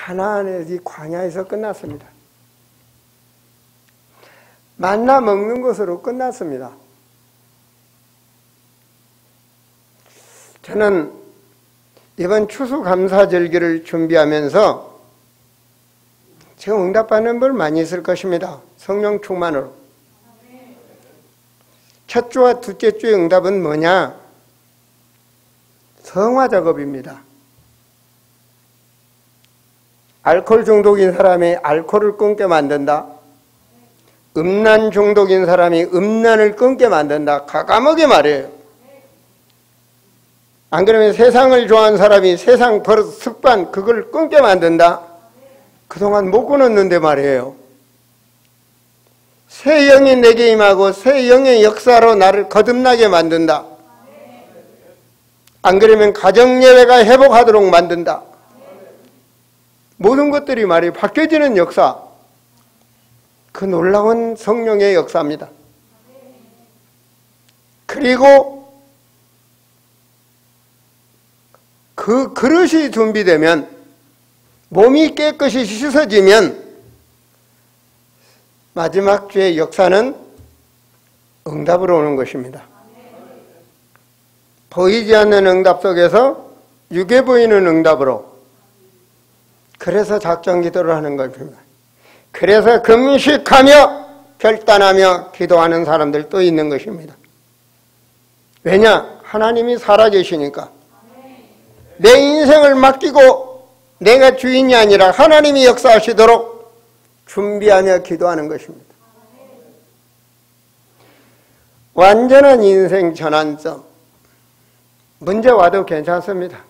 가나안의 이 광야에서 끝났습니다. 만나 먹는 것으로 끝났습니다. 저는 이번 추수감사절기를 준비하면서 지금 응답받는 분 많이 있을 것입니다. 성령 충만으로. 첫 주와 둘째 주의 응답은 뭐냐? 성화 작업입니다. 알코올 중독인 사람이 알코올을 끊게 만든다. 음란 중독인 사람이 음란을 끊게 만든다. 가감하게 말해요. 안 그러면 세상을 좋아하는 사람이 세상 버릇, 습관 그걸 끊게 만든다. 그동안 못 끊었는데 말이에요. 새 영이 내게 임하고 새 영의 역사로 나를 거듭나게 만든다. 안 그러면 가정예배가 회복하도록 만든다. 모든 것들이 말이 바뀌어지는 역사. 그 놀라운 성령의 역사입니다. 그리고 그 그릇이 준비되면 몸이 깨끗이 씻어지면 마지막 주의 역사는 응답으로 오는 것입니다. 보이지 않는 응답 속에서 육에 보이는 응답으로. 그래서 작정 기도를 하는 것입니다. 그래서 금식하며 결단하며 기도하는 사람들도 있는 것입니다. 왜냐? 하나님이 살아계시니까. 내 인생을 맡기고 내가 주인이 아니라 하나님이 역사하시도록 준비하며 기도하는 것입니다. 완전한 인생 전환점. 문제 와도 괜찮습니다.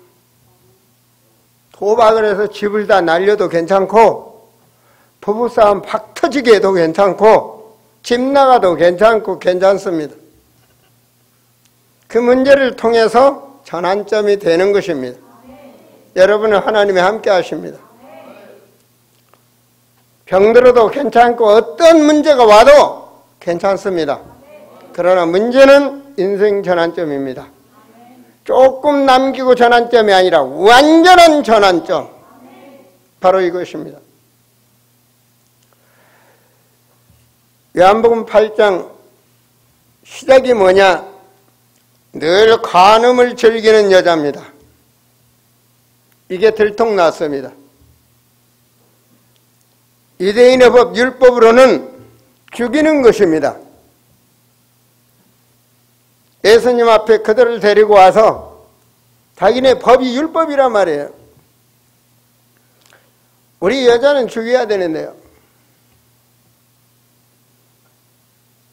도박을 해서 집을 다 날려도 괜찮고, 부부싸움 팍 터지게 해도 괜찮고, 집 나가도 괜찮고 괜찮습니다. 그 문제를 통해서 전환점이 되는 것입니다. 여러분은 하나님이 함께 하십니다. 병들어도 괜찮고 어떤 문제가 와도 괜찮습니다. 그러나 문제는 인생 전환점입니다. 조금 남기고 전환점이 아니라 완전한 전환점. 바로 이것입니다. 요한복음 8장 시작이 뭐냐? 늘 간음을 즐기는 여자입니다. 이게 들통났습니다. 유대인의 법, 율법으로는 죽이는 것입니다. 예수님 앞에 그들을 데리고 와서 자기네 법이 율법이란 말이에요. 우리 여자는 죽여야 되는데요.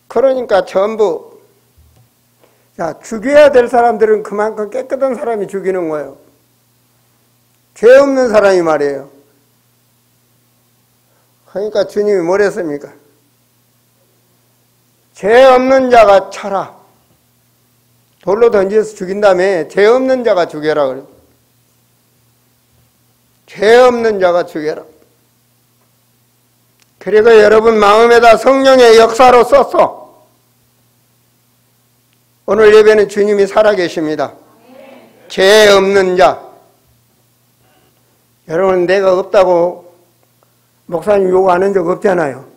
그러니까 전부 죽여야 될 사람들은 그만큼 깨끗한 사람이 죽이는 거예요. 죄 없는 사람이 말이에요. 그러니까 주님이 뭐랬습니까? 죄 없는 자가 쳐라. 돌로 던져서 죽인 다음에 죄 없는 자가 죽여라 그래요. 죄 없는 자가 죽여라. 그리고 여러분 마음에다 성령의 역사로 썼어. 오늘 예배는 주님이 살아계십니다. 죄 없는 자. 여러분 내가 없다고 목사님 요구하는 적 없잖아요.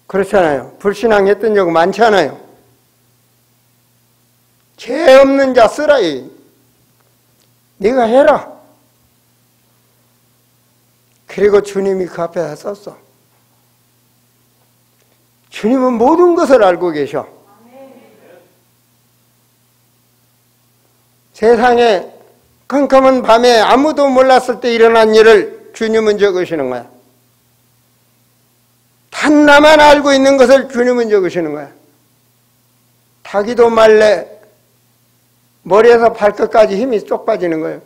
그렇잖아요. 불신앙했던 적 많잖아요. 죄 없는 자 쓰라. 네가 해라. 그리고 주님이 그 앞에다 썼어. 주님은 모든 것을 알고 계셔. 세상에 컴컴한 밤에 아무도 몰랐을 때 일어난 일을 주님은 적으시는 거야. 단 나만 알고 있는 것을 주님은 적으시는 거야. 타기도 말래 머리에서 발끝까지 힘이 쏙 빠지는 거예요.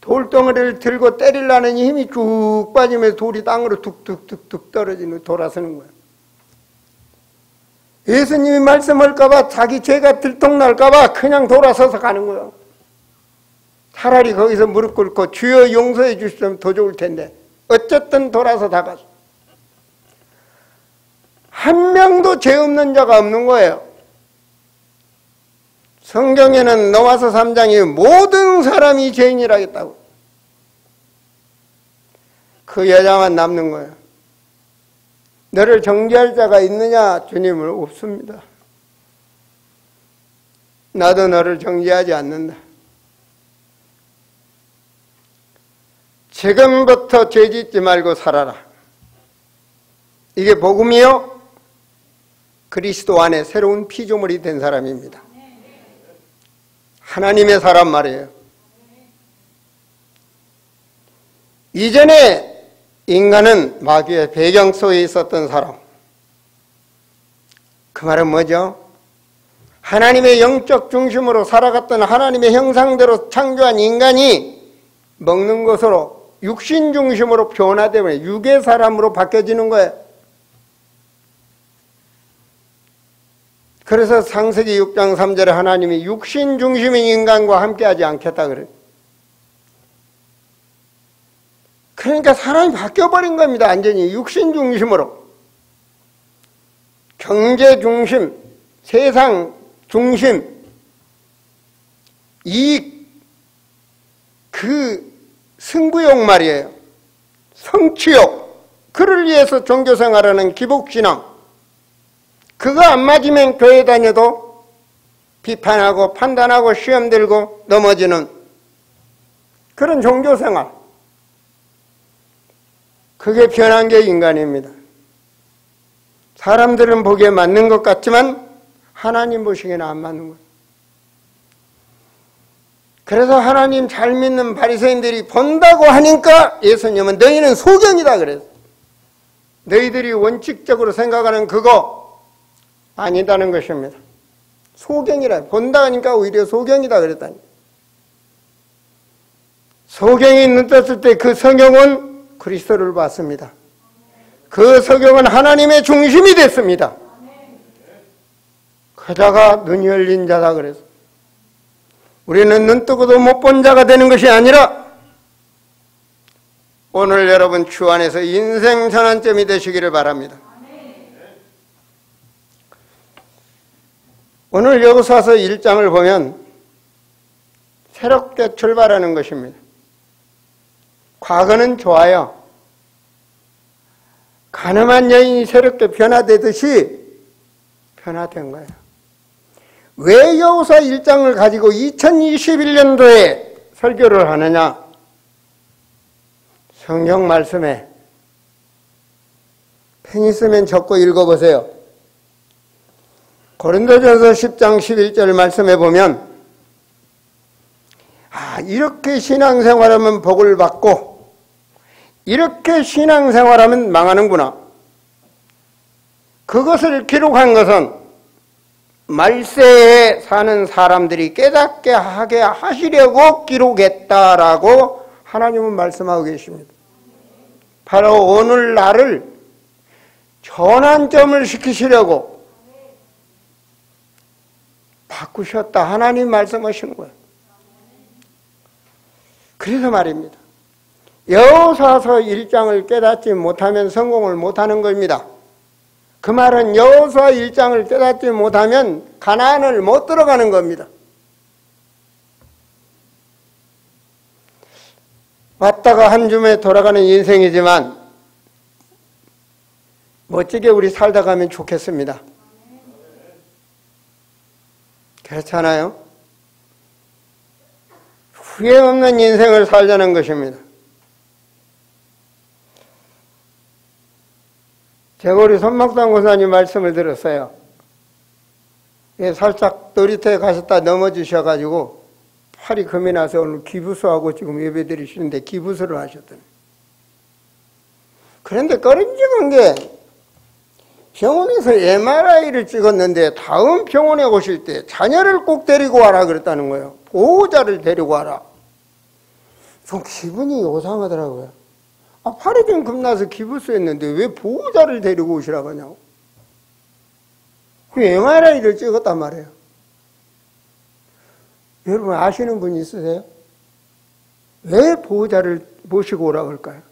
돌덩어리를 들고 때리려는 힘이 쭉 빠지면서 돌이 땅으로 툭툭툭툭 떨어지는 돌아서는 거예요. 예수님이 말씀할까봐 자기 죄가 들통날까봐 그냥 돌아서서 가는 거예요. 차라리 거기서 무릎 꿇고 주여 용서해 주시면 더 좋을 텐데 어쨌든 돌아서 다 가서 한 명도 죄 없는 자가 없는 거예요. 성경에는 로마서 3장에 모든 사람이 죄인이라 했다고. 그 여자만 남는 거예요. 너를 정죄할 자가 있느냐? 주님은 없습니다. 나도 너를 정죄하지 않는다. 지금부터 죄짓지 말고 살아라. 이게 복음이요? 그리스도 안에 새로운 피조물이 된 사람입니다. 하나님의 사람 말이에요. 이전에 인간은 마귀의 배경 속에 있었던 사람. 그 말은 뭐죠? 하나님의 영적 중심으로 살아갔던 하나님의 형상대로 창조한 인간이 먹는 것으로 육신 중심으로 변화되면 육의 사람으로 바뀌어지는 거예요. 그래서 창세기 6장 3절에 하나님이 육신 중심인 인간과 함께하지 않겠다 그래요. 그러니까 사람이 바뀌어버린 겁니다. 완전히 육신 중심으로. 경제 중심, 세상 중심, 그 승부욕 말이에요. 성취욕. 그를 위해서 종교생활하는 기복신앙. 그거 안 맞으면 교회 다녀도 비판하고 판단하고 시험 들고 넘어지는 그런 종교생활. 그게 변한 게 인간입니다. 사람들은 보기에 맞는 것 같지만 하나님 보시기에는 안 맞는 거예요. 그래서 하나님 잘 믿는 바리새인들이 본다고 하니까 예수님은 너희는 소경이다 그랬어요. 너희들이 원칙적으로 생각하는 그거 아니다는 것입니다. 소경이라 본다 하니까 오히려 소경이다 그랬다니. 소경이 눈 떴을 때 그 성경은 그리스도를 봤습니다. 그 성경은 하나님의 중심이 됐습니다. 그자가 눈이 열린 자다 그래서 우리는 눈 뜨고도 못 본 자가 되는 것이 아니라 오늘 여러분 주 안에서 인생 전환점이 되시기를 바랍니다. 오늘 여호수아서 1장을 보면 새롭게 출발하는 것입니다. 과거는 좋아요. 가늠한 여인이 새롭게 변화되듯이 변화된 거예요. 왜 여호수아 1장을 가지고 2021년도에 설교를 하느냐? 성경 말씀에 펜 있으면 적고 읽어보세요. 고린도전서 10장 11절 말씀에 보면 이렇게 신앙생활하면 복을 받고 이렇게 신앙생활하면 망하는구나. 그것을 기록한 것은 말세에 사는 사람들이 깨닫게 하게 하시려고 기록했다라고 하나님은 말씀하고 계십니다. 바로 오늘날을 전환점을 시키시려고 바꾸셨다. 하나님 말씀하시는 거예요. 그래서 말입니다. 여호수아서 1장을 깨닫지 못하면 성공을 못하는 겁니다. 그 말은 여호수아 1장을 깨닫지 못하면 가나안을 못 들어가는 겁니다. 왔다가 한 줌에 돌아가는 인생이지만 멋지게 우리 살다 가면 좋겠습니다. 그렇잖아요? 후회 없는 인생을 살자는 것입니다. 제가 우리 손막상 권사님 말씀을 들었어요. 살짝 놀이터에 가셨다 넘어지셔가지고 팔이 금이 나서 오늘 기부수하고 지금 예배 드리시는데 기부수를 하셨더니. 그런데 꺼림직한 게 병원에서 MRI를 찍었는데 다음 병원에 오실 때 자녀를 꼭 데리고 와라 그랬다는 거예요. 보호자를 데리고 와라. 좀 기분이 요상하더라고요. 팔이 좀 금나서 기부수했는데 왜 보호자를 데리고 오시라고 하냐고. 그 MRI를 찍었단 말이에요. 여러분 아시는 분 있으세요? 왜 보호자를 모시고 오라고 할까요?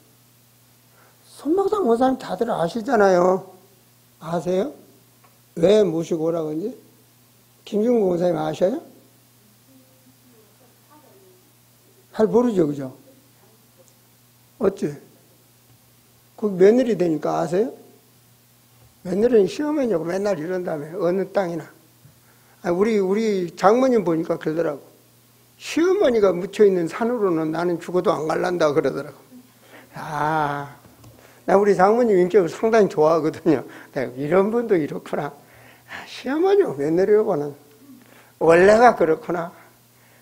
손막상 권사님 다들 아시잖아요. 아세요? 왜 모시고 오라고 하는지? 김중국 권사님 아셔요? 잘 모르죠, 그죠? 어째? 그 며느리 되니까 아세요? 며느리는 시어머니하고 맨날 이런다며. 어느 땅이나. 우리 장모님 보니까 그러더라고. 시어머니가 묻혀있는 산으로는 나는 죽어도 안 갈란다 그러더라고. 나 우리 장모님 인격을 상당히 좋아하거든요. 이런 분도 이렇구나. 시어머니하고 며느리하고는 원래가 그렇구나.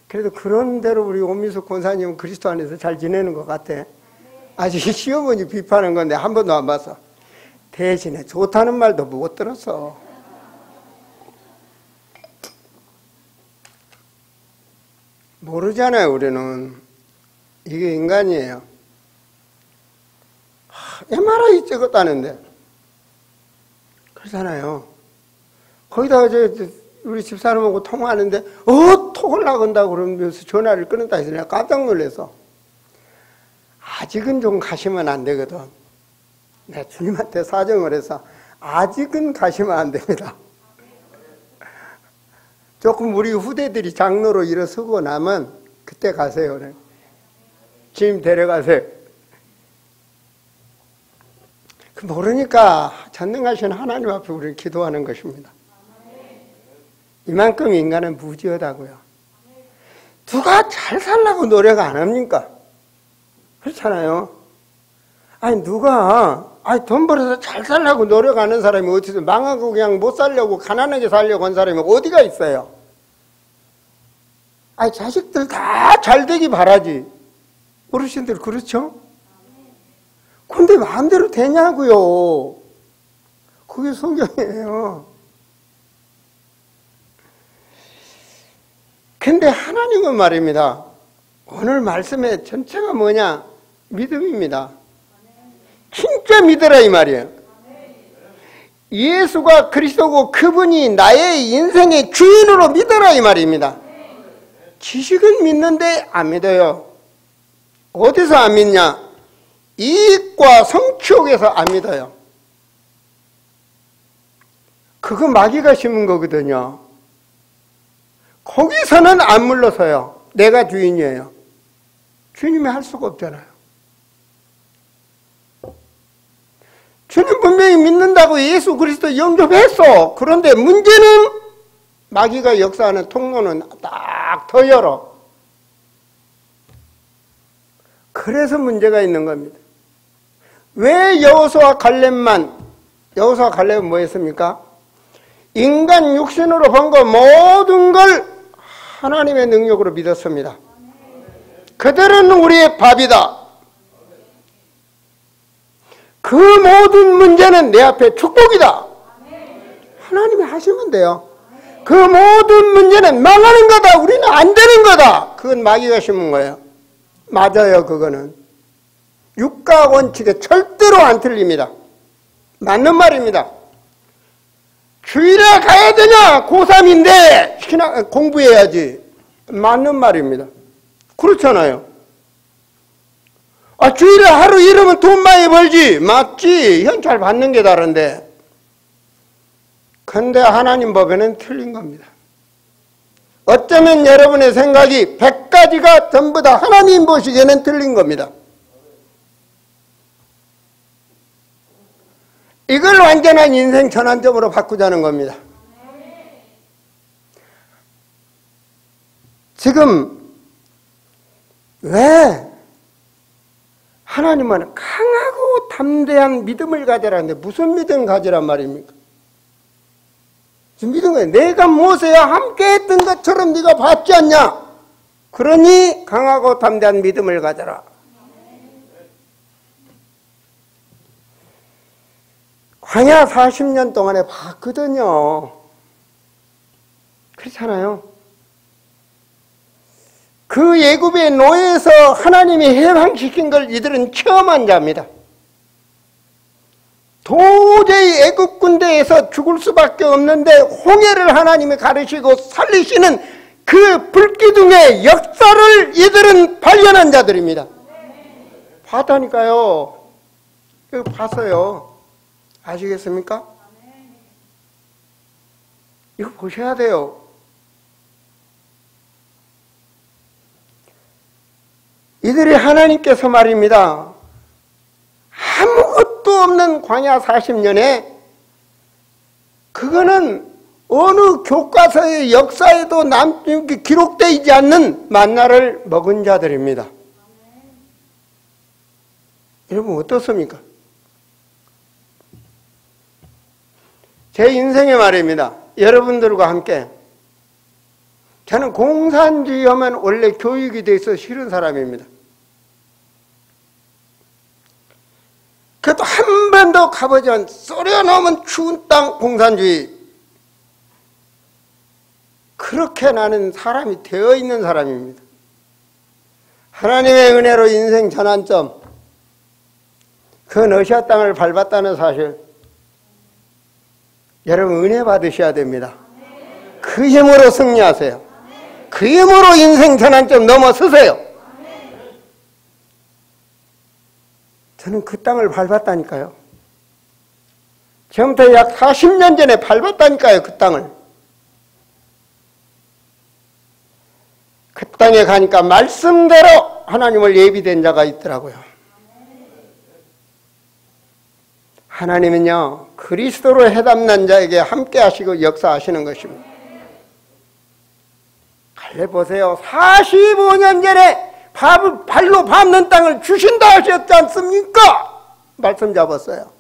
그래도 그런 대로 우리 오미숙 권사님은 그리스도 안에서 잘 지내는 것 같아. 아직 시어머니 비판한 건데 한 번도 안 봤어. 대신에 좋다는 말도 못 들었어. 모르잖아요, 우리는. 이게 인간이에요. MRI 찍었다는데. 그렇잖아요. 거기다가 우리 집사람하고 통화하는데, 톡을 나간다고 그러면서 전화를 끊었다 해서 내가 깜짝 놀라서. 아직은 좀 가시면 안 되거든. 내가 주님한테 사정을 해서, 아직은 가시면 안 됩니다. 조금 우리 후대들이 장로로 일어서고 나면 그때 가세요. 그래. 주님 데려가세요. 모르니까 전능하신 하나님 앞에 우리는 기도하는 것입니다. 이만큼 인간은 무지하다고요. 누가 잘 살라고 노력 안 합니까? 그렇잖아요. 누가 돈 벌어서 잘 살라고 노력하는 사람이 어디서 망하고 그냥 못 살려고 가난하게 살려고 한 사람이 어디가 있어요? 자식들 다 잘 되기 바라지. 어르신들 그렇죠? 근데 마음대로 되냐고요. 그게 성경이에요. 근데 하나님은 말입니다. 오늘 말씀의 전체가 뭐냐? 믿음입니다. 진짜 믿으라 이 말이에요. 예수가 그리스도고 그분이 나의 인생의 주인으로 믿으라 이 말입니다. 지식은 믿는데 안 믿어요. 어디서 안 믿냐? 이익과 성취욕에서 안 믿어요. 그거 마귀가 심은 거거든요. 거기서는 안 물러서요. 내가 주인이에요. 주님이 할 수가 없잖아요. 주님 분명히 믿는다고 예수 그리스도 영접했어. 그런데 문제는 마귀가 역사하는 통로는 딱 더 열어. 그래서 문제가 있는 겁니다. 왜 여호수아 갈렙만, 여호수아 갈렙은 뭐 했습니까? 인간 육신으로 본 거 모든 걸 하나님의 능력으로 믿었습니다. 그들은 우리의 밥이다. 그 모든 문제는 내 앞에 축복이다. 하나님이 하시면 돼요. 그 모든 문제는 망하는 거다. 우리는 안 되는 거다. 그건 마귀가 심은 거예요. 맞아요, 그거는. 육가 원칙에 절대로 안 틀립니다. 맞는 말입니다. 주일에 가야 되냐? 고3인데 공부해야지. 맞는 말입니다. 그렇잖아요. 주일에 하루 일하면 돈 많이 벌지. 맞지. 현찰 받는 게 다른데. 근데 하나님 법에는 틀린 겁니다. 어쩌면 여러분의 생각이 100가지가 전부 다 하나님 보시기에는 틀린 겁니다. 이걸 완전한 인생 전환점으로 바꾸자는 겁니다. 지금 왜 하나님은 강하고 담대한 믿음을 가져라는데 무슨 믿음 가지란 말입니까? 지금 믿은 거예요. 내가 모세와 함께 했던 것처럼 네가 받지 않냐? 그러니 강하고 담대한 믿음을 가져라. 광야 40년 동안에 봤거든요. 그렇잖아요. 그 애굽의 노예에서 하나님이 해방시킨 걸 이들은 체험한 자입니다. 도저히 애굽 군대에서 죽을 수밖에 없는데 홍해를 하나님이 가르치고 살리시는 그 불기둥의 역사를 이들은 발견한 자들입니다. 봤다니까요. 이거 봤어요. 아시겠습니까? 이거 보셔야 돼요. 이들이 하나님께서 말입니다. 아무것도 없는 광야 40년에 그거는 어느 교과서의 역사에도 기록되어 있지 않는 만나를 먹은 자들입니다. 여러분 어떻습니까? 제 인생의 말입니다. 여러분들과 함께 저는 공산주의 하면 원래 교육이 돼 있어 싫은 사람입니다. 그래도 한 번도 가보지 않은 쏘려놓으면 추운 땅 공산주의. 그렇게 나는 사람이 되어 있는 사람입니다. 하나님의 은혜로 인생 전환점, 그 러시아 땅을 밟았다는 사실, 여러분 은혜 받으셔야 됩니다. 그 힘으로 승리하세요. 그 힘으로 인생 전환점 넘어서세요. 저는 그 땅을 밟았다니까요. 지금부터 약 40년 전에 밟았다니까요. 그 땅을. 그 땅에 가니까 말씀대로 하나님을 예비된 자가 있더라고요. 하나님은요, 그리스도로 해담난 자에게 함께 하시고 역사하시는 것입니다. 갈래 보세요. 45년 전에 발로 밟는 땅을 주신다 하셨지 않습니까? 말씀 잡았어요.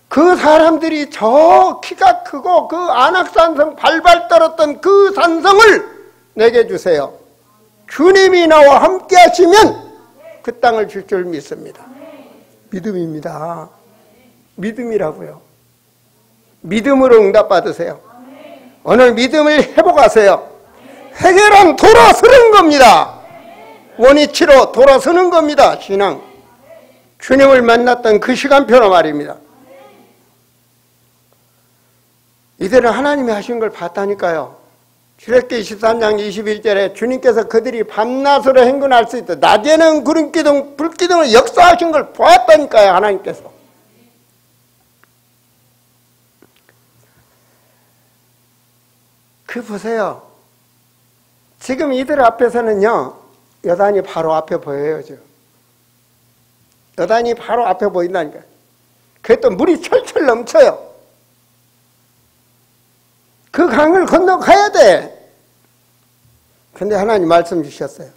그 사람들이 저 키가 크고 그 안악산성 발발 떨었던 그 산성을 내게 주세요. 주님이 나와 함께 하시면 그 땅을 줄 줄 믿습니다. 믿음입니다. 믿음이라고요. 믿음으로 응답받으세요. 오늘 믿음을 회복하세요. 해결한 돌아서는 겁니다. 원위치로 돌아서는 겁니다. 신앙. 주님을 만났던 그 시간표로 말입니다. 이들은 하나님이 하신 걸 봤다니까요. 출애굽기 23장 21절에 주님께서 그들이 밤낮으로 행군할 수 있다. 낮에는 구름기둥, 불기둥을 역사하신 걸 보았다니까요. 하나님께서. 그 보세요. 지금 이들 앞에서는요, 여단이 바로 앞에 보여요. 지금. 여단이 바로 앞에 보인다니까요. 그게 또 물이 철철 넘쳐요. 그 강을 건너가야 돼. 근데 하나님 말씀 주셨어요.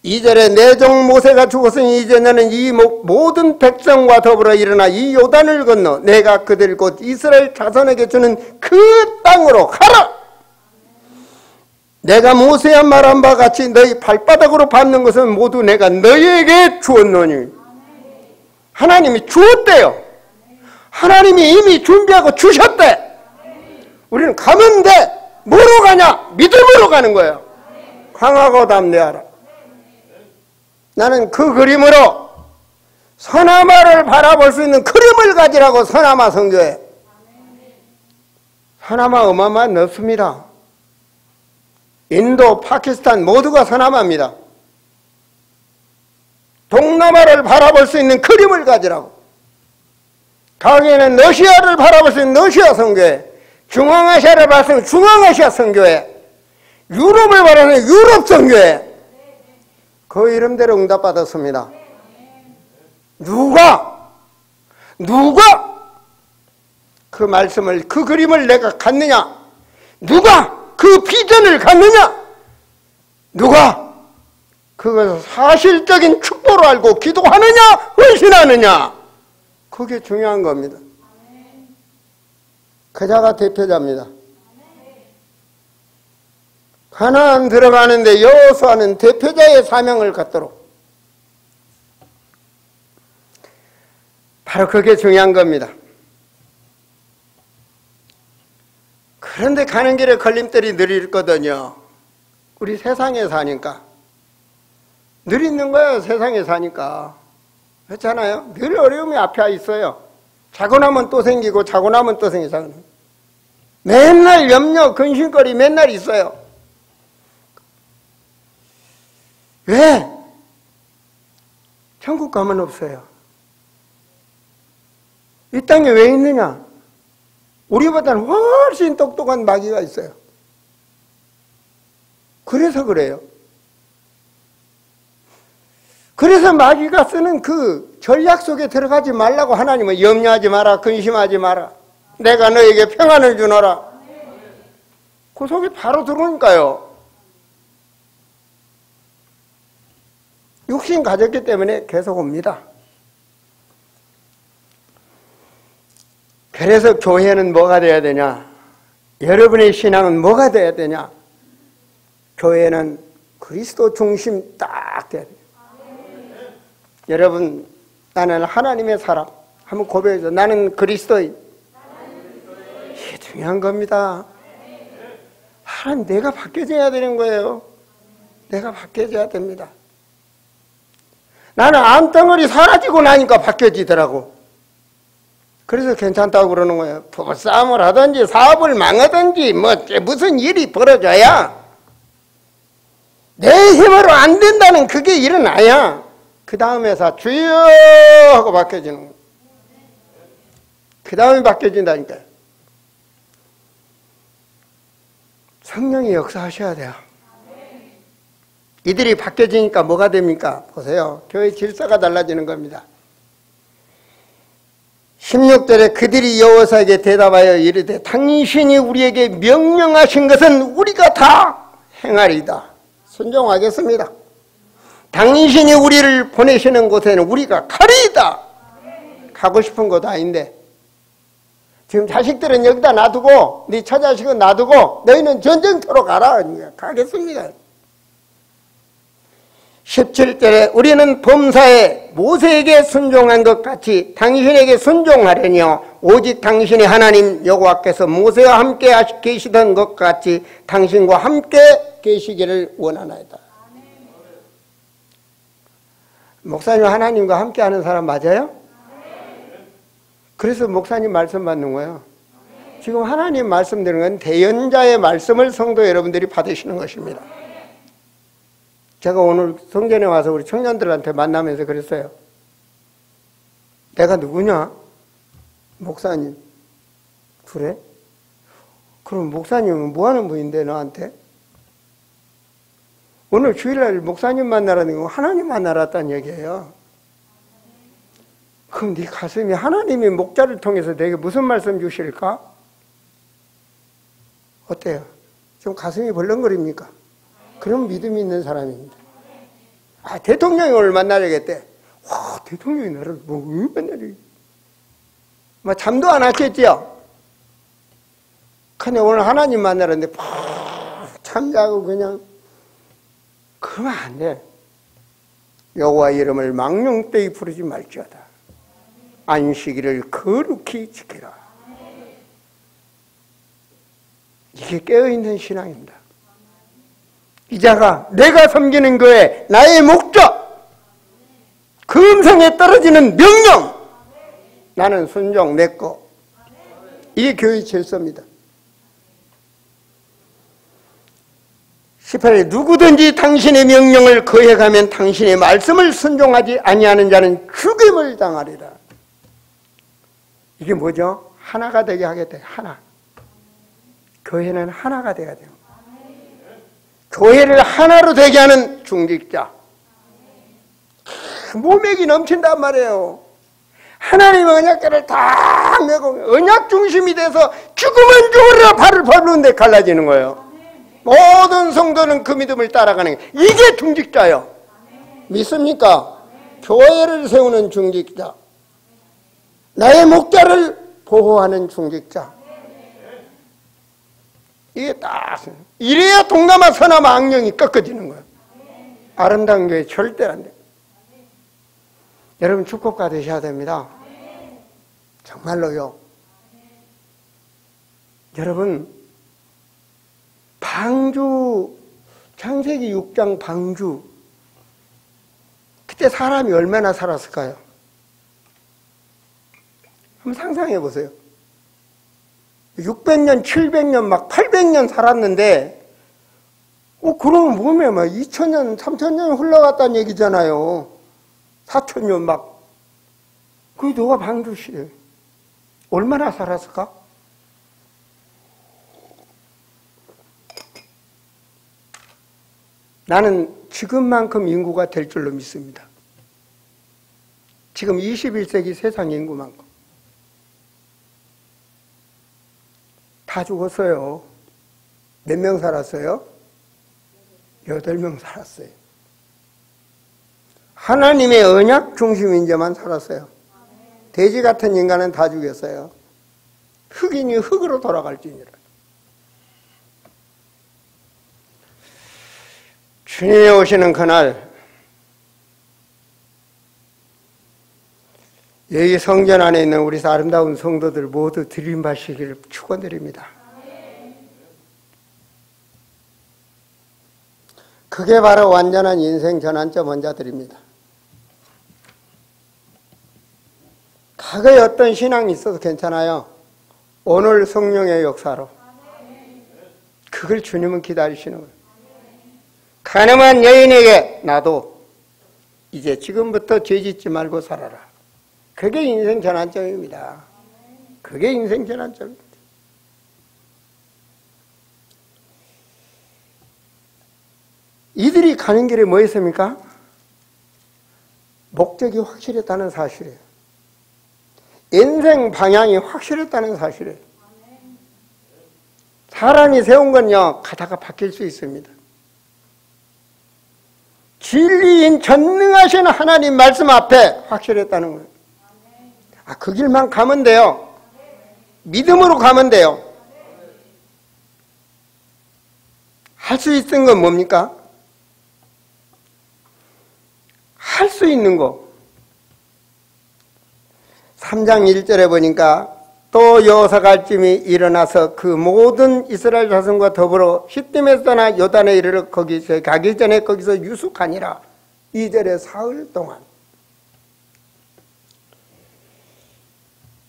2절에 내 종 모세가 죽었으니 이제 너는 이 모든 백성과 더불어 일어나 이 요단을 건너 내가 그들 곧 이스라엘 자손에게 주는 그 땅으로 가라. 내가 모세와 말한 바 같이 너희 발바닥으로 밟는 것은 모두 내가 너희에게 주었노니. 하나님이 주었대요. 하나님이 이미 준비하고 주셨대. 우리는 가면 돼. 뭐로 가냐? 믿음으로 가는 거예요. 강하고 담대하라. 나는 그 그림으로 서남아를 바라볼 수 있는 그림을 가지라고 서남아 선교회. 서남아 어마어마한 넓습니다. 인도, 파키스탄 모두가 서남아입니다. 동남아를 바라볼 수 있는 그림을 가지라고. 가게는 러시아를 바라볼 수 있는 러시아 선교회. 중앙아시아를 바라보는 중앙아시아 선교회, 유럽을 바라보는 유럽 선교회. 그 이름대로 응답받았습니다. 누가 그 말씀을, 그 그림을 내가 갖느냐? 누가 그 비전을 갖느냐? 누가 그것을 사실적인 축복으로 알고 기도하느냐? 헌신하느냐? 그게 중요한 겁니다. 그 자가 대표자입니다. 가나안 들어가는데 여호수아는 대표자의 사명을 갖도록. 바로 그게 중요한 겁니다. 그런데 가는 길에 걸림돌이 늘 있거든요. 우리 세상에 사니까. 늘 있는 거예요. 세상에 사니까. 그렇잖아요. 늘 어려움이 앞에 있어요. 자고 나면 또 생기고 자고 나면 또 생기고. 맨날 염려, 근심거리 맨날 있어요. 왜? 천국 가면 없어요. 이 땅에 왜 있느냐? 우리보다는 훨씬 똑똑한 마귀가 있어요. 그래서 그래요. 그래서 마귀가 쓰는 그 전략 속에 들어가지 말라고 하나님은 염려하지 마라, 근심하지 마라. 내가 너에게 평안을 주노라. 그 속에 바로 들어오니까요. 육신 가졌기 때문에 계속 옵니다. 그래서 교회는 뭐가 돼야 되냐? 여러분의 신앙은 뭐가 돼야 되냐? 교회는 그리스도 중심 딱 돼야 돼요. 여러분, 나는 하나님의 사람. 한번 고백해서 나는 그리스도인. 이게 중요한 겁니다. 하나님, 내가 바뀌어져야 되는 거예요. 내가 바뀌어져야 됩니다. 나는 암덩어리 사라지고 나니까 바뀌어지더라고. 그래서 괜찮다고 그러는 거예요. 부부싸움을 하든지 사업을 망하든지 무슨 일이 벌어져야 내 힘으로 안 된다는 그게 일어나야 그 다음에서 주여 하고 바뀌어지는 거예요. 그 다음에 바뀌어진다니까요. 성령이 역사하셔야 돼요. 이들이 바뀌어지니까 뭐가 됩니까? 보세요. 교회 질서가 달라지는 겁니다. 16절에 그들이 여호와에게 대답하여 이르되 당신이 우리에게 명령하신 것은 우리가 다 행하리이다. 순종하겠습니다. 당신이 우리를 보내시는 곳에는 우리가 가리이다. 가고 싶은 곳 아닌데 지금 자식들은 여기다 놔두고 네 처자식은 놔두고 너희는 전쟁터로 가라. 가겠습니다. 17절에 우리는 범사에 모세에게 순종한 것 같이 당신에게 순종하려니요 오직 당신의 하나님 여호와께서 모세와 함께 계시던 것 같이 당신과 함께 계시기를 원하나이다. 목사님 하나님과 함께 하는 사람 맞아요? 그래서 목사님 말씀 받는 거예요. 지금 하나님 말씀 드리는 건 대연자의 말씀을 성도 여러분들이 받으시는 것입니다. 제가 오늘 성전에 와서 우리 청년들한테 만나면서 그랬어요. 내가 누구냐? 목사님. 그래? 그럼 목사님은 뭐 하는 분인데 너한테? 오늘 주일날 목사님 만나라는 건 하나님 만나라는 얘기예요. 그럼 네 가슴이 하나님이 목자를 통해서 내게 무슨 말씀 주실까? 어때요? 좀 가슴이 벌렁거립니까? 그런 믿음이 있는 사람입니다. 아, 대통령이 오늘 만나야겠대. 와, 대통령이 나를 뭐 만나지? 뭐 잠도 안 왔겠지요? 근데 오늘 하나님 만나는데 푹 잠자고 그냥 그러면 안 돼. 여호와 이름을 망령되이 부르지 말지어다. 안식일을 거룩히 지키라. 이게 깨어있는 신앙입니다. 이 자가 내가 섬기는 거에 나의 목적, 그 음성에 떨어지는 명령, 나는 순종 맺고, 이게 교회의 질서입니다. 18에 누구든지 당신의 명령을 거해가면 당신의 말씀을 순종하지 아니하는 자는 죽임을 당하리라. 이게 뭐죠? 하나가 되게 하겠다. 하나. 교회는 하나가 돼야 돼요. 교회를 하나로 되게 하는 중직자. 모맥이 넘친단 말이에요. 하나님의 언약궤를 다 메고 언약 중심이 돼서 죽으면 죽으라 발을 밟는데 갈라지는 거예요. 모든 성도는 그 믿음을 따라가는 게 이게 중직자예요. 믿습니까? 교회를 세우는 중직자. 나의 목자를 보호하는 중직자. 이게 딱 이래야 동남아 서남아 악령이 꺾어지는 거예요. 아름다운 교회 절대 안 돼요. 여러분 축복 받으셔야 됩니다. 정말로요. 여러분 방주, 창세기 6장 방주, 그때 사람이 얼마나 살았을까요? 한번 상상해 보세요. 600년, 700년, 막 800년 살았는데, 그러면 몸에 막 2000년, 3000년 흘러갔다는 얘기잖아요. 4000년 막. 그게 누가 방주시래요? 얼마나 살았을까? 나는 지금만큼 인구가 될 줄로 믿습니다. 지금 21세기 세상 인구만큼. 다 죽었어요. 몇 명 살았어요? 8명 살았어요. 하나님의 언약 중심인 자만 살았어요. 돼지 같은 인간은 다 죽였어요. 흑인이 흑으로 돌아갈지니라. 주님이 오시는 그날, 여기 성전 안에 있는 우리 아름다운 성도들 모두 들림받으시기를 축원드립니다. 그게 바로 완전한 인생 전환점 원자들입니다. 과거에 어떤 신앙이 있어도 괜찮아요. 오늘 성령의 역사로. 그걸 주님은 기다리시는 거예요. 가늠한 여인에게 나도 이제 지금부터 죄짓지 말고 살아라. 그게 인생 전환점입니다. 그게 인생 전환점입니다. 이들이 가는 길에 뭐 있습니까? 목적이 확실했다는 사실이에요. 인생 방향이 확실했다는 사실이에요. 사람이 세운 건요, 가다가 바뀔 수 있습니다. 진리인 전능하신 하나님 말씀 앞에 확실했다는 거예요. 그 길만 가면 돼요. 믿음으로 가면 돼요. 할 수 있는 건 뭡니까? 할 수 있는 거. 3장 1절에 보니까 또 여호사갈쯤이 일어나서 그 모든 이스라엘 자손과 더불어 시딤에서 떠나 요단에 이르러 거기서 가기 전에 거기서 유숙하니라. 2절에 사흘 동안.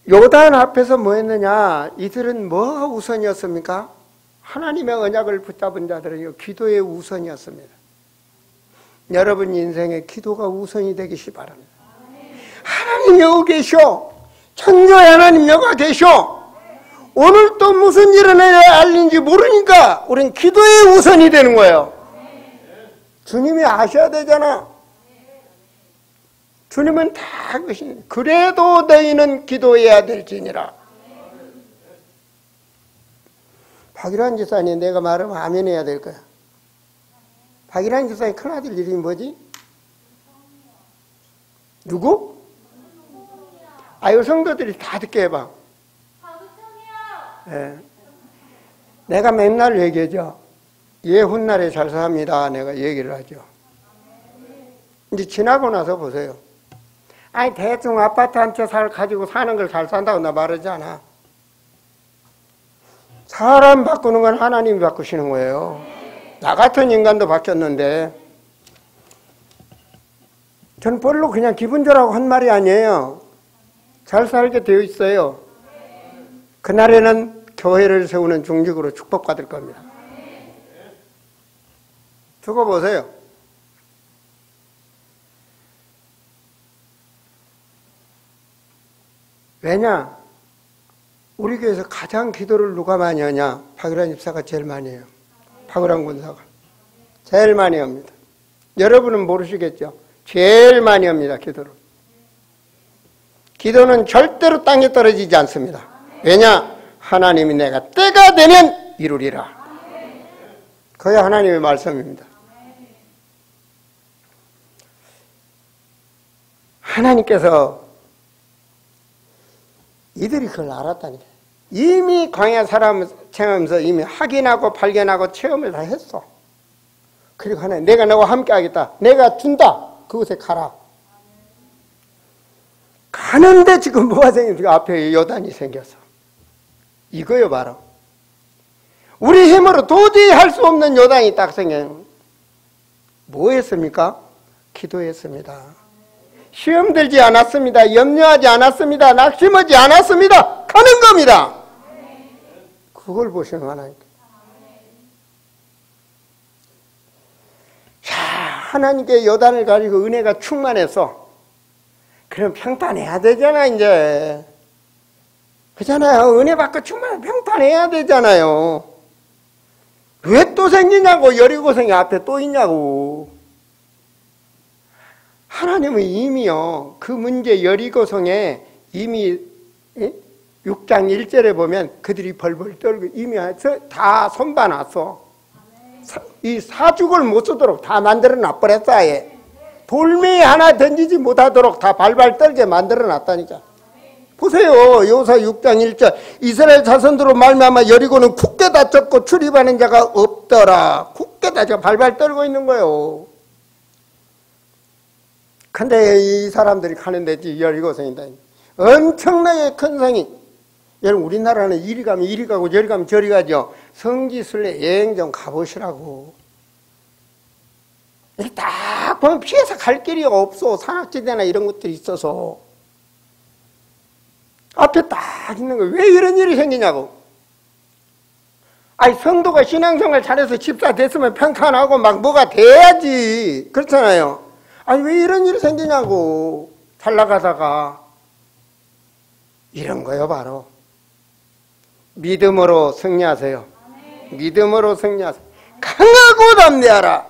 요단 앞에서 뭐 했느냐? 이들은 뭐가 우선이었습니까? 하나님의 언약을 붙잡은 자들은요, 기도의 우선이었습니다. 여러분 인생에 기도가 우선이 되기를 바랍니다. 하나님 여기 계셔. 천주의 하나님 여기 계셔. 오늘 또 무슨 일을 알린지 모르니까 우린 기도의 우선이 되는 거예요. 주님이 아셔야 되잖아. 주님은 다 그러시니 그래도 너희는 기도해야 될지니라. 박일환 지사님 내가 말하면 아멘 해야 될 거야. 박일환 지사님 큰아들 이름이 뭐지? 누구? 이 성도들이 다 듣게 해봐. 네. 내가 맨날 얘기하죠. 얘 훗날에 잘 삽니다. 내가 얘기를 하죠. 이제 지나고 나서 보세요. 대충 아파트 한 채 가지고 사는 걸 잘 산다고 나 말하지 않아. 사람 바꾸는 건 하나님이 바꾸시는 거예요. 나 같은 인간도 바뀌었는데 저는 별로 그냥 기분 좋으라고 한 말이 아니에요. 잘 살게 되어 있어요. 그날에는 교회를 세우는 중직으로 축복받을 겁니다. 두고 보세요. 왜냐? 우리 교회에서 가장 기도를 누가 많이 하냐? 박일환 집사가 제일 많이 해요. 박일환 군사가. 제일 많이 합니다. 여러분은 모르시겠죠? 제일 많이 합니다, 기도를. 기도는 절대로 땅에 떨어지지 않습니다. 왜냐? 하나님이 내가 때가 되면 이루리라. 그게 하나님의 말씀입니다. 하나님께서 이들이 그걸 알았다니까. 이미 광야 사람 체험하면서 이미 확인하고 발견하고 체험을 다 했어. 그리고 하나님, 내가 너와 함께 하겠다. 내가 준다. 그곳에 가라. 가는데 지금 뭐가 생깁니까? 앞에 요단이 생겼어. 이거요, 바로. 우리 힘으로 도저히 할 수 없는 요단이 딱 생겨요. 뭐 했습니까? 기도했습니다. 시험 들지 않았습니다. 염려하지 않았습니다. 낙심하지 않았습니다. 가는 겁니다. 그걸 보시는 하나님. 자, 하나님께 요단을 가지고 은혜가 충만해서 그럼 평탄해야 되잖아, 이제. 그잖아요. 은혜 받고 충만해 평탄해야 되잖아요. 왜 또 생기냐고. 여리고성이 앞에 또 있냐고. 하나님은 이미요, 그 문제 여리고성에 이미 6장 1절에 보면 그들이 벌벌 떨고 이미 다 손봐놨어. 이 사죽을 못 쓰도록 다 만들어 놔버렸어. 아예 돌멩이 하나 던지지 못하도록 다 발발 떨게 만들어 놨다니까. 보세요. 여호수아 6장 1절 이스라엘 자손들로 말미암아 여리고는 굳게 닫혔고 출입하는 자가 없더라. 굳게 닫혀 발발 떨고 있는 거예요. 근데 이 사람들이 가는 데지 여리고성이다. 엄청나게 큰 성이. 여러분 우리나라는 이리 가면 이리 가고 저리 가면 저리 가죠. 성지순례 여행 좀 가보시라고. 이렇게 딱 보면 피해서 갈 길이 없어. 산악지대나 이런 것들이 있어서 앞에 딱 있는 거예요. 왜 이런 일이 생기냐고. 아니 성도가 신앙생활 잘해서 집사 됐으면 평탄하고 막 뭐가 돼야지. 그렇잖아요. 아니 왜 이런 일이 생기냐고. 잘 나가다가 이런 거요. 바로 믿음으로 승리하세요. 믿음으로 승리하세요. 강하고 담대하라.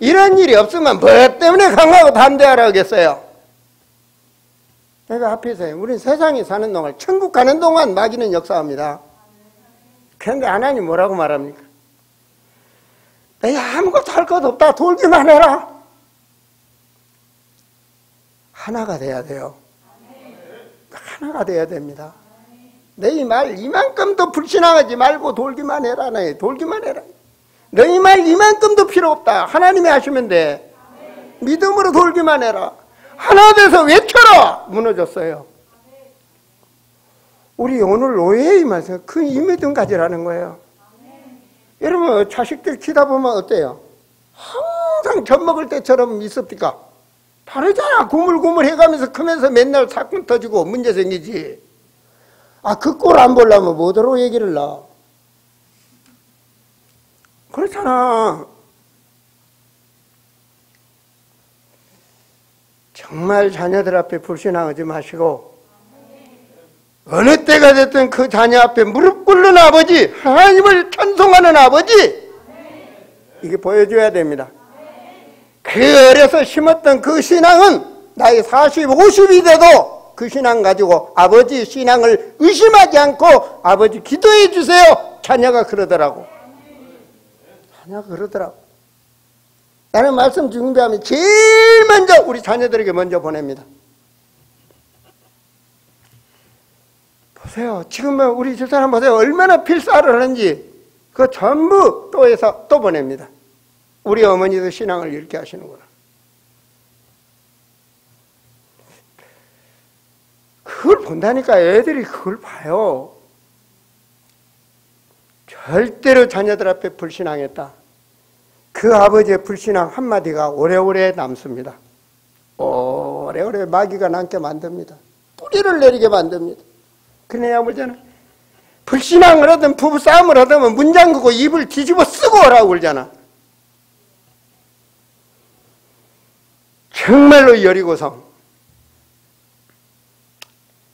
이런 일이 없으면 뭐 때문에 강하고 담대하라 하겠어요. 내가 앞에서 우리는 세상에 사는 동안 천국 가는 동안 마귀는 역사합니다. 그런데 하나님 뭐라고 말합니까? 내가 아무것도 할 것 없다. 돌기만 해라. 하나가 돼야 돼요. 하나가 돼야 됩니다. 너희 말 이만큼도 불신앙하지 말고 돌기만 해라. 네, 돌기만 해라. 너희 말 이만큼도 필요 없다. 하나님이 하시면 돼. 믿음으로 돌기만 해라. 하나 돼서 외쳐라. 무너졌어요. 우리 오늘 오해의 말씀 그 믿음 가지라는 거예요. 여러분 자식들 키다 보면 어때요? 항상 젖 먹을 때처럼 있습니까? 다르잖아. 구물구물 해가면서 크면서 맨날 사건 터지고 문제 생기지. 아, 그 꼴 안 보려면 뭐더러 얘기를 나. 그렇잖아. 정말 자녀들 앞에 불신앙하지 마시고 어느 때가 됐든 그 자녀 앞에 무릎 꿇는 아버지, 하나님을 찬송하는 아버지, 이게 보여줘야 됩니다. 그 어려서 심었던 그 신앙은 나이 40, 50이 돼도 그 신앙 가지고 아버지 신앙을 의심하지 않고 아버지 기도해 주세요. 자녀가 그러더라고. 자녀가 그러더라고. 나는 말씀 준비하면 제일 먼저 우리 자녀들에게 먼저 보냅니다. 보세요. 지금 우리 집사람 보세요. 얼마나 필사를 하는지 그거 전부 또 해서 또 보냅니다. 우리 어머니도 신앙을 이렇게 하시는구나. 그걸 본다니까 애들이 그걸 봐요. 절대로 자녀들 앞에 불신앙했다. 그 아버지의 불신앙 한마디가 오래오래 남습니다. 오래오래 마귀가 남게 만듭니다. 뿌리를 내리게 만듭니다. 그래야 뭐잖아. 불신앙을 하든 부부싸움을 하든 문 잠그고 입을 뒤집어 쓰고 오라고 그러잖아. 정말로 여리고성.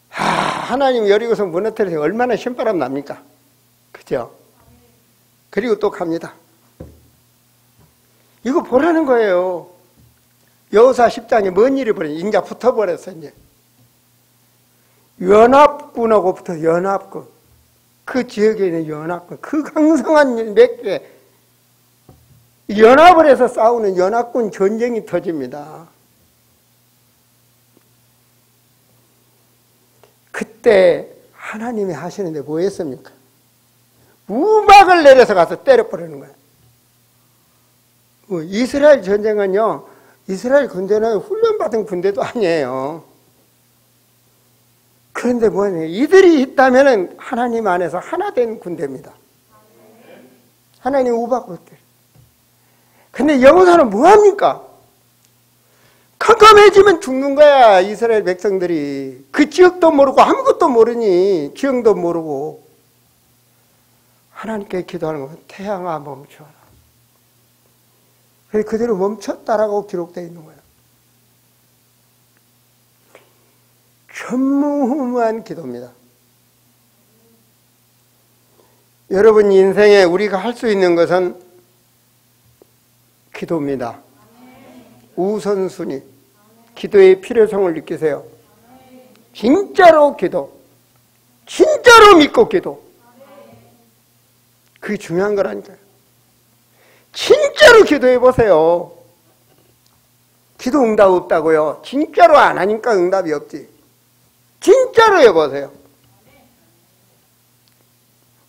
하나님 여리고성 무너뜨려서 얼마나 신바람 납니까? 그죠? 그리고 또 갑니다. 이거 보라는 거예요. 여호수아 10장에 뭔 일이 벌어졌냐. 인자 붙어버렸어, 이제. 연합군하고 붙어, 연합군. 그 지역에 있는 연합군. 그 강성한 몇 개. 연합을 해서 싸우는 연합군 전쟁이 터집니다. 그때 하나님이 하시는데 뭐 했습니까? 우박을 내려서 가서 때려버리는 거예요. 이스라엘 전쟁은요, 이스라엘 군대는 훈련받은 군대도 아니에요. 그런데 뭐냐, 이들이 있다면 하나님 안에서 하나 된 군대입니다. 하나님 우박으로 때려. 근데 여호수아는 뭐합니까? 컴컴해지면 죽는 거야. 이스라엘 백성들이. 그 지역도 모르고 아무것도 모르니 지형도 모르고 하나님께 기도하는 거예요. 태양아 멈춰라. 그래서 그대로 멈췄다라고 기록되어 있는 거예요. 전무후무한 기도입니다. 여러분 인생에 우리가 할 수 있는 것은 기도입니다. 우선순위. 기도의 필요성을 느끼세요. 진짜로 기도. 진짜로 믿고 기도. 그게 중요한 거라니까요. 진짜로 기도해 보세요. 기도 응답 없다고요? 진짜로 안 하니까 응답이 없지. 진짜로 해보세요.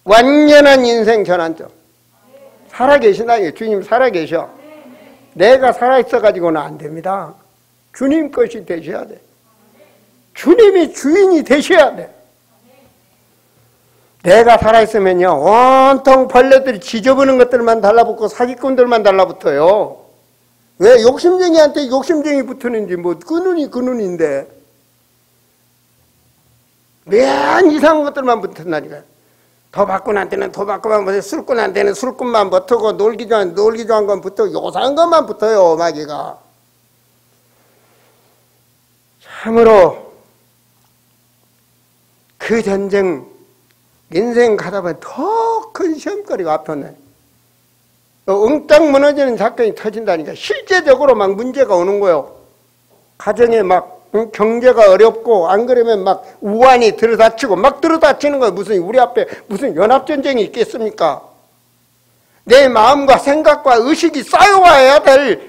완전한 인생 전환점. 살아계신다니까. 주님 살아계셔. 내가 살아있어가지고는 안 됩니다. 주님 것이 되셔야 돼. 주님이 주인이 되셔야 돼. 내가 살아있으면요, 온통 벌레들이 지저분한 것들만 달라붙고 사기꾼들만 달라붙어요. 왜? 욕심쟁이한테 욕심쟁이 붙으는지, 뭐, 그 눈이 그 눈인데. 맨 이상한 것들만 붙는다니까요. 도박꾼한테는 도박꾼만 붙어요. 술꾼한테는 술꾼만 붙고, 놀기 좋아한 건 붙고, 요상한 것만 붙어요, 마귀가. 참으로, 그 전쟁, 인생 가다 보면 더 큰 시험거리가 앞섰네. 엉땅 무너지는 사건이 터진다니까. 실제적으로 막 문제가 오는 거예요. 가정에 막 경제가 어렵고, 안 그러면 막 우환이 들어닥치고, 막 들어닥치는 거예요. 무슨 우리 앞에 무슨 연합전쟁이 있겠습니까? 내 마음과 생각과 의식이 쌓여와야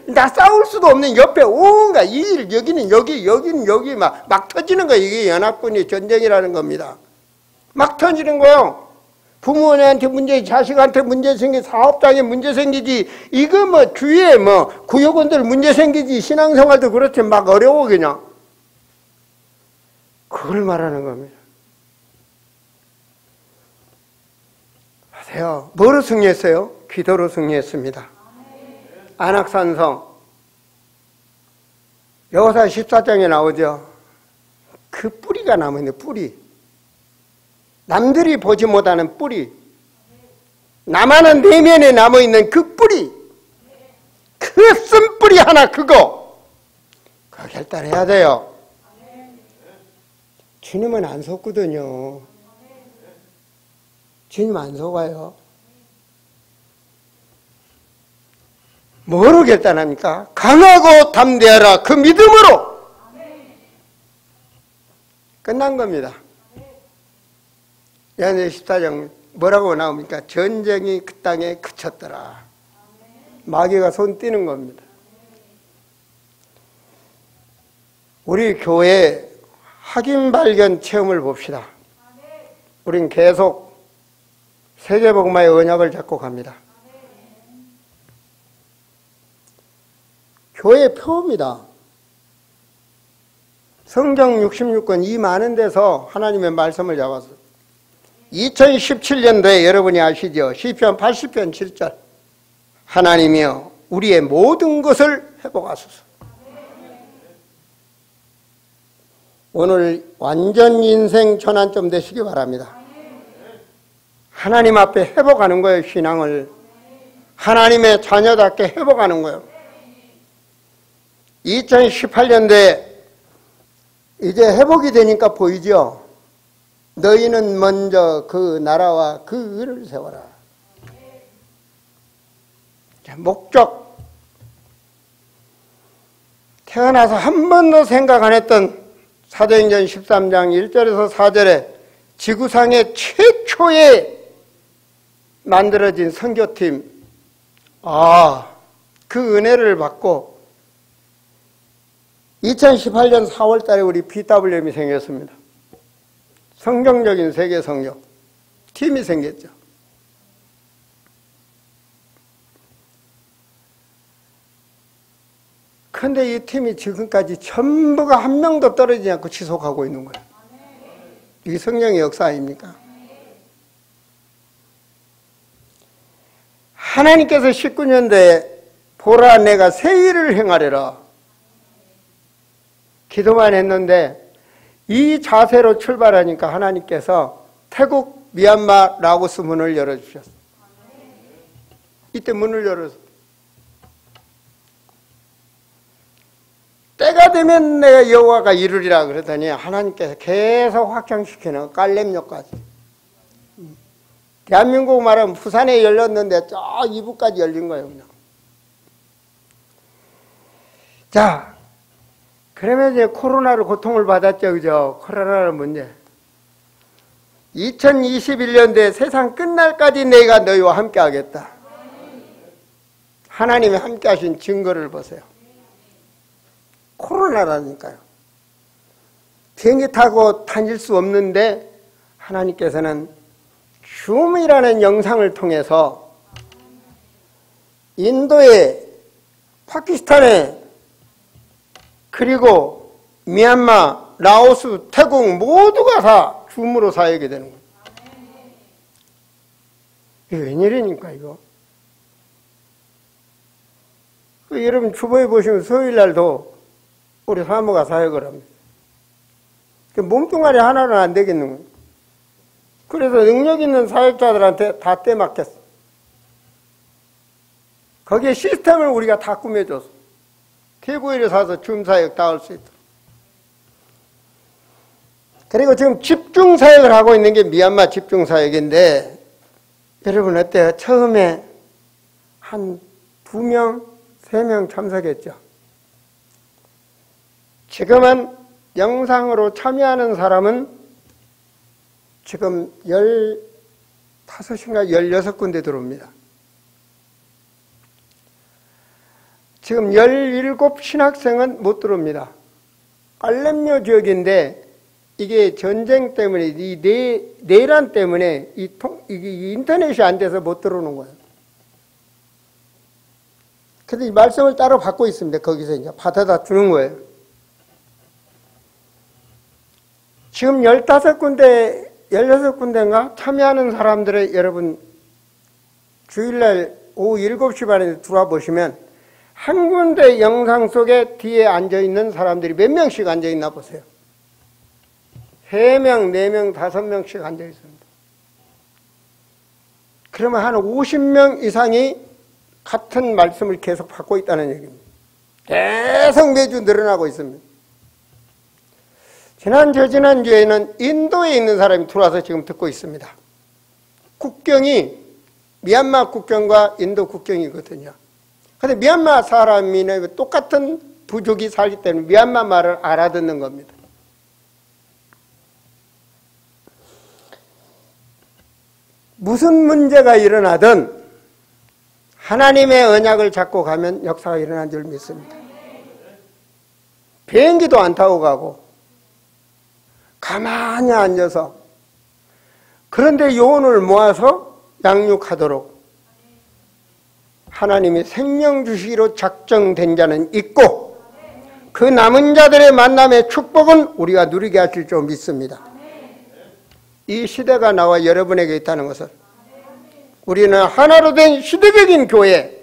나 싸울 수도 없는 옆에 온갖 이 일, 여기는 여기 막 터지는 거예요. 이게 연합군이 전쟁이라는 겁니다. 막 터지는 거예요. 부모한테 문제, 자식한테 문제 생기지, 사업장에 문제 생기지, 이거 뭐 주위에 뭐 구역원들 문제 생기지, 신앙생활도 그렇지 막 어려워 그냥. 그걸 말하는 겁니다. 아세요? 뭐로 승리했어요? 기도로 승리했습니다. 안악산성 여호수아 14장에 나오죠. 그 뿌리가 남아있는 뿌리. 남들이 보지 못하는 뿌리. 나만은 내면에 남아있는 그 뿌리. 그 쓴뿌리 하나 그거 결단해야 돼요. 주님은 안 속거든요. 주님 안 속아요. 뭐로 결단합니까? 강하고 담대하라 그 믿음으로. 끝난 겁니다. 요한복음 14장 뭐라고 나옵니까? 전쟁이 그 땅에 그쳤더라. 마귀가 손 띄는 겁니다. 우리 교회 확인 발견 체험을 봅시다. 우린 계속 세계복음화의 언약을 잡고 갑니다. 교회 표입니다. 성경 66권 이 많은 데서 하나님의 말씀을 잡았어요. 2017년도에 여러분이 아시죠? 시편 80편 7절 하나님이여 우리의 모든 것을 회복하소서. 오늘 완전 인생 전환점 되시기 바랍니다. 하나님 앞에 회복하는 거예요. 신앙을 하나님의 자녀답게 회복하는 거예요. 2018년도에 이제 회복이 되니까 보이죠? 너희는 먼저 그 나라와 그 의를 세워라. 목적. 태어나서 한 번도 생각 안 했던 사도행전 13장 1절에서 4절에 지구상의 최초에 만들어진 선교팀. 그 은혜를 받고 2018년 4월 달에 우리 BWM이 생겼습니다. 성경적인 세계 성교 팀이 생겼죠. 그런데 이 팀이 지금까지 전부가 한 명도 떨어지지 않고 지속하고 있는 거예요. 이게 성령의 역사 아닙니까? 하나님께서 19년도에 보라 내가 새 일을 행하리라 기도만 했는데 이 자세로 출발하니까 하나님께서 태국, 미얀마, 라오스 문을 열어주셨어요. 이때 문을 열어서 때가 되면 내가 여호와가 이루리라 그러더니 하나님께서 계속 확장시키는 깔렘역까지. 대한민국 말하면 부산에 열렸는데 저 이북까지 열린 거예요. 그냥. 자, 그러면 이제 코로나로 고통을 받았죠, 그죠? 코로나는 문제. 2021년도에 세상 끝날까지 내가 너희와 함께 하겠다. 하나님이 함께 하신 증거를 보세요. 코로나라니까요. 비행기 타고 다닐 수 없는데 하나님께서는 줌이라는 영상을 통해서 인도에, 파키스탄에, 그리고 미얀마, 라오스, 태국 모두가 다 줌으로 사역이 되는 거예요. 이게 웬일이니까 이거. 여러분 주보에 보시면 수요일날도 우리 사모가 사역을 합니다. 몸뚱아리 하나는 안 되겠는 거예요. 그래서 능력 있는 사역자들한테 다 떼맡겼어. 거기에 시스템을 우리가 다 꾸며줬어. TV를 사서 줌 사역 다 할 수 있도록. 그리고 지금 집중 사역을 하고 있는 게 미얀마 집중 사역인데, 여러분 어때요? 처음에 한 2명, 3명 참석했죠. 지금은 영상으로 참여하는 사람은 지금 15인가 16군데 들어옵니다. 지금 17 신학생은 못 들어옵니다. 알렘료 지역인데 이게 전쟁 때문에, 이 내란 때문에 이 인터넷이 안 돼서 못 들어오는 거예요. 근데 이 말씀을 따로 받고 있습니다. 거기서 이제 받아다 주는 거예요. 지금 15군데, 16군데인가 참여하는 사람들의 여러분 주일날 오후 7시 반에 들어와 보시면 한 군데 영상 속에 뒤에 앉아있는 사람들이 몇 명씩 앉아있나 보세요. 3명, 4명, 5명씩 앉아있습니다. 그러면 한 50명 이상이 같은 말씀을 계속 받고 있다는 얘기입니다. 계속 매주 늘어나고 있습니다. 지난주에는 인도에 있는 사람이 들어와서 지금 듣고 있습니다. 국경이 미얀마 국경과 인도 국경이거든요. 근데 미얀마 사람이나 똑같은 부족이 살기 때문에 미얀마 말을 알아듣는 겁니다. 무슨 문제가 일어나든 하나님의 언약을 잡고 가면 역사가 일어난 줄 믿습니다. 비행기도 안 타고 가고 가만히 앉아서, 그런데 영혼을 모아서 양육하도록 하나님이 생명 주시기로 작정된 자는 있고 그 남은 자들의 만남의 축복은 우리가 누리게 하실 줄 믿습니다. 이 시대가 나와 여러분에게 있다는 것을, 우리는 하나로 된 시대적인 교회,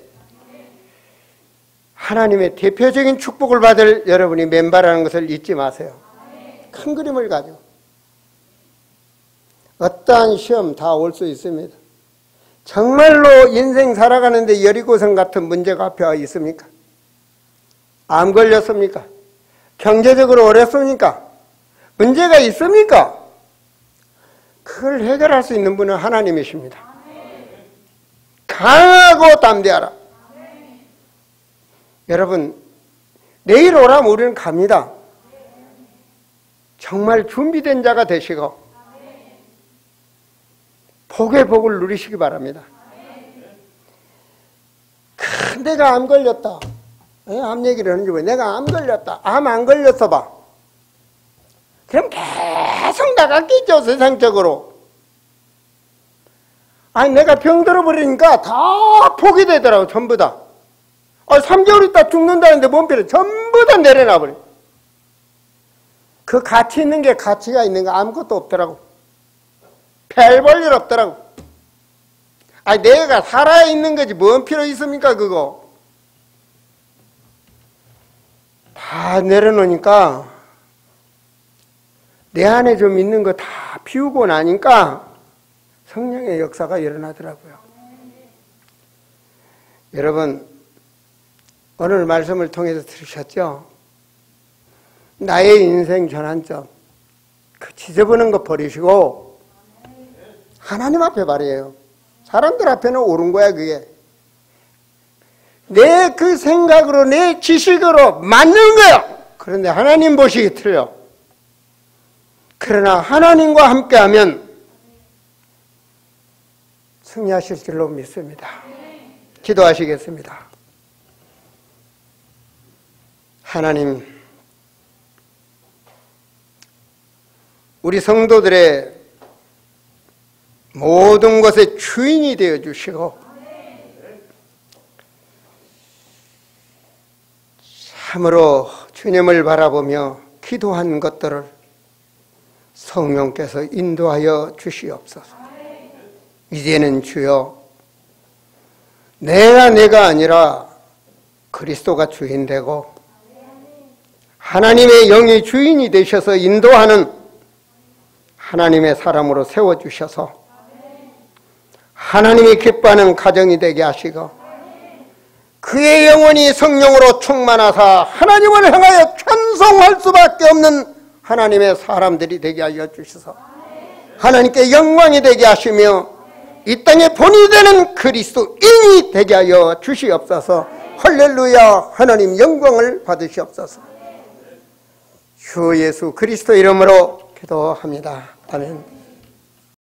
하나님의 대표적인 축복을 받을 여러분이 멤버라는 것을 잊지 마세요. 큰 그림을 가지고 어떠한 시험 다 올 수 있습니다. 정말로 인생 살아가는데 여리고성 같은 문제가 앞에 와 있습니까? 암 걸렸습니까? 경제적으로 어렵습니까? 문제가 있습니까? 그걸 해결할 수 있는 분은 하나님이십니다. 강하고 담대하라. 여러분, 내일 오라면 우리는 갑니다. 정말 준비된 자가 되시고 복의 복을 누리시기 바랍니다. 내가 암 걸렸다. 암 얘기를 하는지 왜? 내가 암 걸렸다. 암 안 걸렸어 봐. 그럼 계속 나갔겠죠, 세상적으로. 아니, 내가 병 들어버리니까 다 포기되더라고, 전부 다. 3개월 있다 죽는다는데 몸피를 전부 다 내려놔버려. 그 가치 있는 게 가치가 있는 거 아무것도 없더라고. 별 볼 일 없더라고. 아니, 내가 살아있는 거지 뭔 필요 있습니까, 그거. 다 내려놓으니까 내 안에 좀 있는 거 다 비우고 나니까 성령의 역사가 일어나더라고요. 여러분, 오늘 말씀을 통해서 들으셨죠? 나의 인생 전환점, 그 지저분한 거 버리시고 하나님 앞에 말이에요. 사람들 앞에는 옳은 거야, 그게. 내 그 생각으로, 내 지식으로 맞는 거야. 그런데 하나님 보시기 틀려. 그러나 하나님과 함께하면 승리하실 줄로 믿습니다. 기도하시겠습니다. 하나님, 우리 성도들의 모든 것의 주인이 되어 주시고 참으로 주님을 바라보며 기도한 것들을 성령께서 인도하여 주시옵소서. 이제는 주여, 내가 아니라 그리스도가 주인 되고 하나님의 영이 주인이 되셔서 인도하는 하나님의 사람으로 세워주셔서 하나님이 기뻐하는 가정이 되게 하시고 그의 영혼이 성령으로 충만하사 하나님을 향하여 찬송할 수밖에 없는 하나님의 사람들이 되게 하여 주셔서 하나님께 영광이 되게 하시며 이 땅의 본이 되는 그리스도인이 되게 하여 주시옵소서. 할렐루야. 하나님 영광을 받으시옵소서. 주 예수 그리스도 이름으로 기도합니다. 아멘.